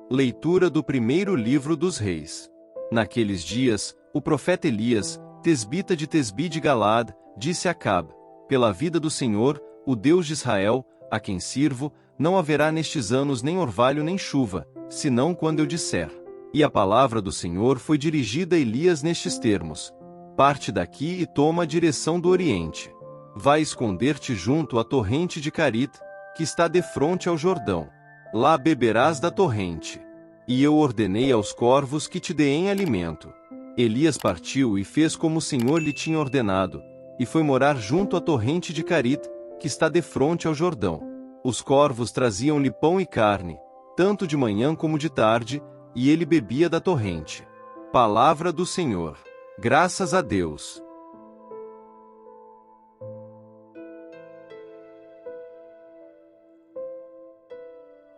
Leitura do primeiro livro dos Reis. Naqueles dias, o profeta Elias, tesbita de Tesbi de Galaad, disse a Acabe: pela vida do Senhor, o Deus de Israel, a quem sirvo, não haverá nestes anos nem orvalho nem chuva, senão quando eu disser. E a palavra do Senhor foi dirigida a Elias nestes termos: parte daqui e toma a direção do Oriente. Vai esconder-te junto à torrente de Carit, que está defronte ao Jordão. Lá beberás da torrente. E eu ordenei aos corvos que te deem alimento. Elias partiu e fez como o Senhor lhe tinha ordenado, e foi morar junto à torrente de Carit, que está defronte ao Jordão. Os corvos traziam-lhe pão e carne, tanto de manhã como de tarde, e ele bebia da torrente. Palavra do Senhor. Graças a Deus.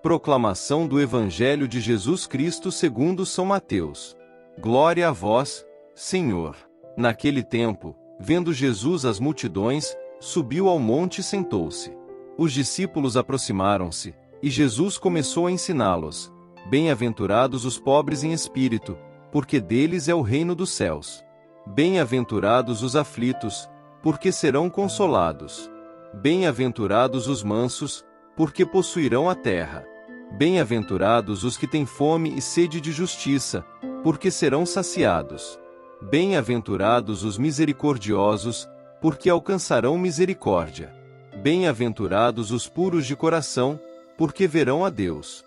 Proclamação do Evangelho de Jesus Cristo segundo São Mateus. Glória a vós, Senhor. Naquele tempo, vendo Jesus as multidões, subiu ao monte e sentou-se. Os discípulos aproximaram-se, e Jesus começou a ensiná-los: bem-aventurados os pobres em espírito, porque deles é o reino dos céus. Bem-aventurados os aflitos, porque serão consolados. Bem-aventurados os mansos, porque possuirão a terra. Bem-aventurados os que têm fome e sede de justiça, porque serão saciados. Bem-aventurados os misericordiosos, porque alcançarão misericórdia. Bem-aventurados os puros de coração, porque verão a Deus.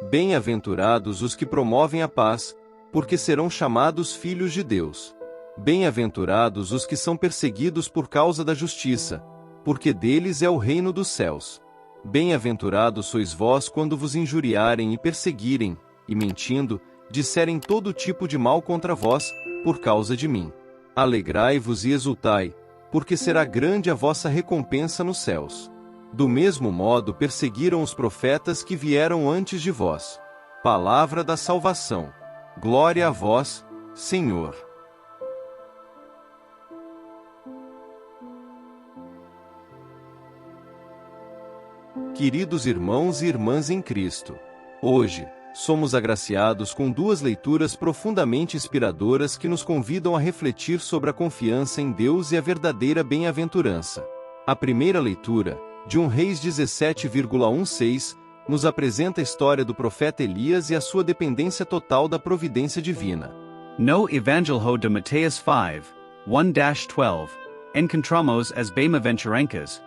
Bem-aventurados os que promovem a paz, porque serão chamados filhos de Deus. Bem-aventurados os que são perseguidos por causa da justiça, porque deles é o reino dos céus. Bem-aventurados sois vós quando vos injuriarem e perseguirem, e mentindo, disserem todo tipo de mal contra vós, por causa de mim. Alegrai-vos e exultai, porque será grande a vossa recompensa nos céus. Do mesmo modo perseguiram os profetas que vieram antes de vós. Palavra da salvação. Glória a vós, Senhor. Queridos irmãos e irmãs em Cristo, hoje, somos agraciados com duas leituras profundamente inspiradoras que nos convidam a refletir sobre a confiança em Deus e a verdadeira bem-aventurança. A primeira leitura, de 1 Reis 17,16, nos apresenta a história do profeta Elias e a sua dependência total da providência divina. No Evangelho de Mateus 5, 1-12, encontramos as bem-aventuranças,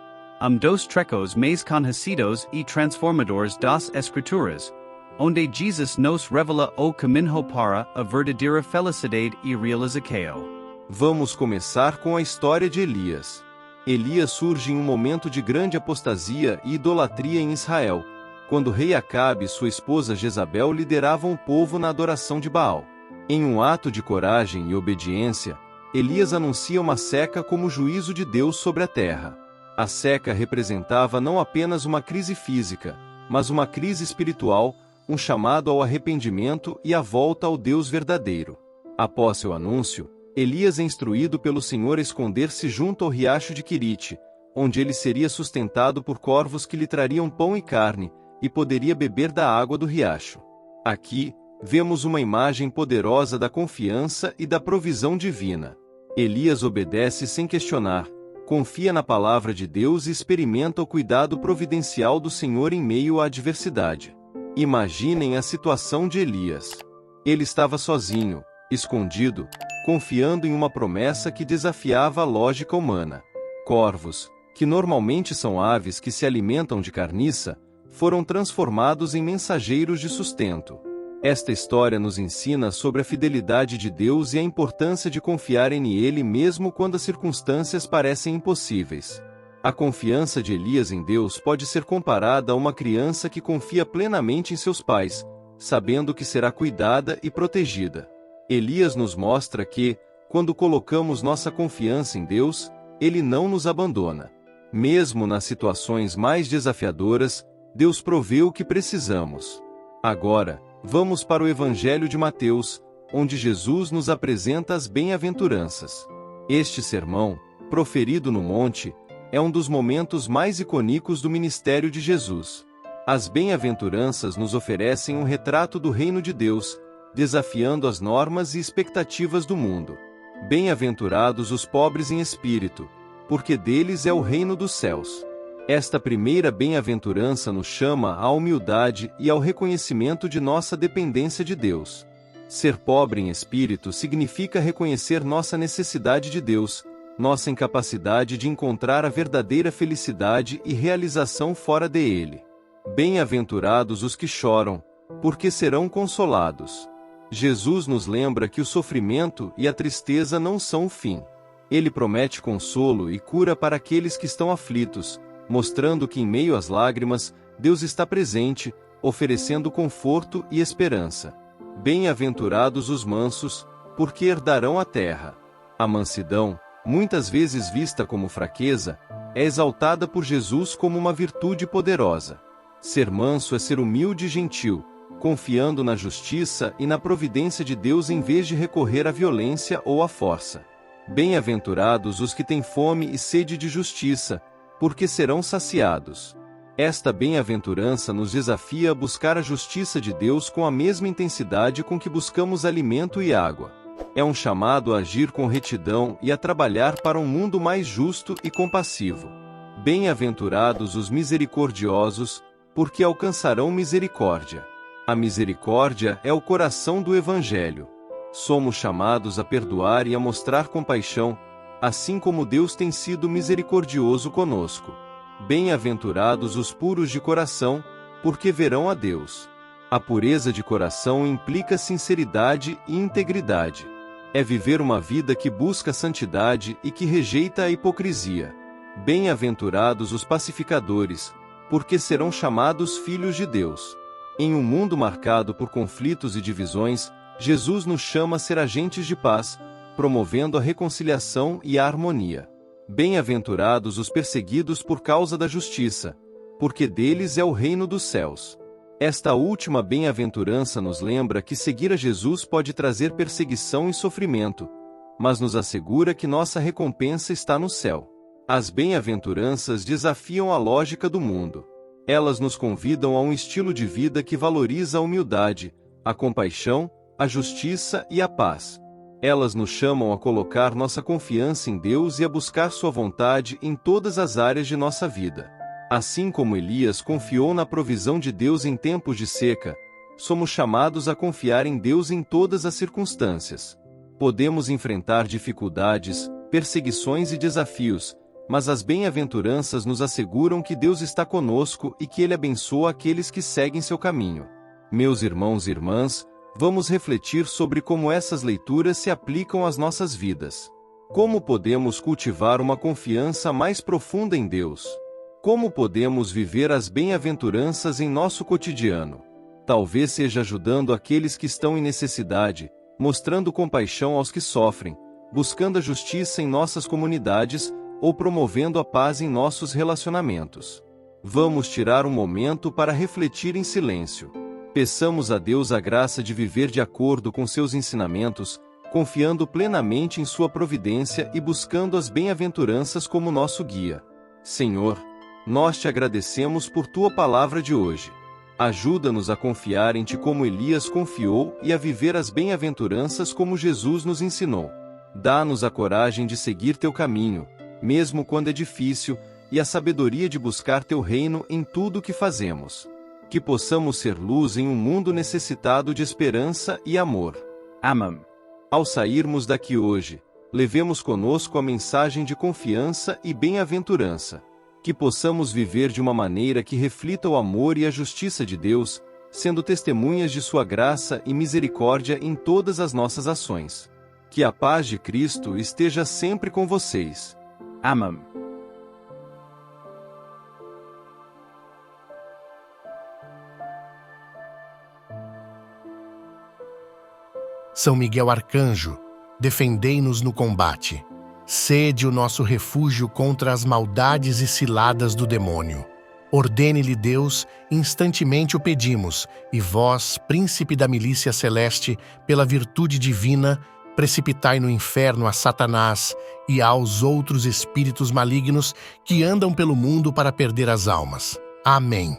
dos trecos mais conhecidos e transformadores das Escrituras, onde Jesus nos revela o caminho para a verdadeira felicidade e realização. Vamos começar com a história de Elias. Elias surge em um momento de grande apostasia e idolatria em Israel, quando o rei Acabe e sua esposa Jezabel lideravam o povo na adoração de Baal. Em um ato de coragem e obediência, Elias anuncia uma seca como juízo de Deus sobre a terra. A seca representava não apenas uma crise física, mas uma crise espiritual, um chamado ao arrependimento e à volta ao Deus verdadeiro. Após seu anúncio, Elias é instruído pelo Senhor a esconder-se junto ao riacho de Quirite, onde ele seria sustentado por corvos que lhe trariam pão e carne, e poderia beber da água do riacho. Aqui, vemos uma imagem poderosa da confiança e da provisão divina. Elias obedece sem questionar, confia na palavra de Deus e experimenta o cuidado providencial do Senhor em meio à adversidade. Imaginem a situação de Elias. Ele estava sozinho, escondido, confiando em uma promessa que desafiava a lógica humana. Corvos, que normalmente são aves que se alimentam de carniça, foram transformados em mensageiros de sustento. Esta história nos ensina sobre a fidelidade de Deus e a importância de confiar em Ele mesmo quando as circunstâncias parecem impossíveis. A confiança de Elias em Deus pode ser comparada a uma criança que confia plenamente em seus pais, sabendo que será cuidada e protegida. Elias nos mostra que, quando colocamos nossa confiança em Deus, Ele não nos abandona. Mesmo nas situações mais desafiadoras, Deus provê o que precisamos. Agora, vamos para o Evangelho de Mateus, onde Jesus nos apresenta as bem-aventuranças. Este sermão, proferido no monte, é um dos momentos mais icônicos do ministério de Jesus. As bem-aventuranças nos oferecem um retrato do reino de Deus, desafiando as normas e expectativas do mundo. Bem-aventurados os pobres em espírito, porque deles é o reino dos céus. Esta primeira bem-aventurança nos chama à humildade e ao reconhecimento de nossa dependência de Deus. Ser pobre em espírito significa reconhecer nossa necessidade de Deus, nossa incapacidade de encontrar a verdadeira felicidade e realização fora dele. Bem-aventurados os que choram, porque serão consolados. Jesus nos lembra que o sofrimento e a tristeza não são o fim. Ele promete consolo e cura para aqueles que estão aflitos, mostrando que em meio às lágrimas, Deus está presente, oferecendo conforto e esperança. Bem-aventurados os mansos, porque herdarão a terra. A mansidão, muitas vezes vista como fraqueza, é exaltada por Jesus como uma virtude poderosa. Ser manso é ser humilde e gentil, confiando na justiça e na providência de Deus em vez de recorrer à violência ou à força. Bem-aventurados os que têm fome e sede de justiça, porque serão saciados. Esta bem-aventurança nos desafia a buscar a justiça de Deus com a mesma intensidade com que buscamos alimento e água. É um chamado a agir com retidão e a trabalhar para um mundo mais justo e compassivo. Bem-aventurados os misericordiosos, porque alcançarão misericórdia. A misericórdia é o coração do Evangelho. Somos chamados a perdoar e a mostrar compaixão, assim como Deus tem sido misericordioso conosco. Bem-aventurados os puros de coração, porque verão a Deus. A pureza de coração implica sinceridade e integridade. É viver uma vida que busca a santidade e que rejeita a hipocrisia. Bem-aventurados os pacificadores, porque serão chamados filhos de Deus. Em um mundo marcado por conflitos e divisões, Jesus nos chama a ser agentes de paz, promovendo a reconciliação e a harmonia. Bem-aventurados os perseguidos por causa da justiça, porque deles é o reino dos céus. Esta última bem-aventurança nos lembra que seguir a Jesus pode trazer perseguição e sofrimento, mas nos assegura que nossa recompensa está no céu. As bem-aventuranças desafiam a lógica do mundo. Elas nos convidam a um estilo de vida que valoriza a humildade, a compaixão, a justiça e a paz. Elas nos chamam a colocar nossa confiança em Deus e a buscar sua vontade em todas as áreas de nossa vida. Assim como Elias confiou na provisão de Deus em tempos de seca, somos chamados a confiar em Deus em todas as circunstâncias. Podemos enfrentar dificuldades, perseguições e desafios, mas as bem-aventuranças nos asseguram que Deus está conosco e que Ele abençoa aqueles que seguem seu caminho. Meus irmãos e irmãs, vamos refletir sobre como essas leituras se aplicam às nossas vidas. Como podemos cultivar uma confiança mais profunda em Deus? Como podemos viver as bem-aventuranças em nosso cotidiano? Talvez seja ajudando aqueles que estão em necessidade, mostrando compaixão aos que sofrem, buscando a justiça em nossas comunidades, ou promovendo a paz em nossos relacionamentos. Vamos tirar um momento para refletir em silêncio. Peçamos a Deus a graça de viver de acordo com seus ensinamentos, confiando plenamente em sua providência e buscando as bem-aventuranças como nosso guia. Senhor, nós te agradecemos por tua palavra de hoje. Ajuda-nos a confiar em ti como Elias confiou e a viver as bem-aventuranças como Jesus nos ensinou. Dá-nos a coragem de seguir teu caminho, mesmo quando é difícil, e a sabedoria de buscar teu reino em tudo o que fazemos. Que possamos ser luz em um mundo necessitado de esperança e amor. Amém. Ao sairmos daqui hoje, levemos conosco a mensagem de confiança e bem-aventurança. Que possamos viver de uma maneira que reflita o amor e a justiça de Deus, sendo testemunhas de sua graça e misericórdia em todas as nossas ações. Que a paz de Cristo esteja sempre com vocês. Amém. São Miguel Arcanjo, defendei-nos no combate. Sede o nosso refúgio contra as maldades e ciladas do demônio. Ordene-lhe Deus, instantemente o pedimos, e vós, príncipe da milícia celeste, pela virtude divina, precipitai no inferno a Satanás e aos outros espíritos malignos que andam pelo mundo para perder as almas. Amém.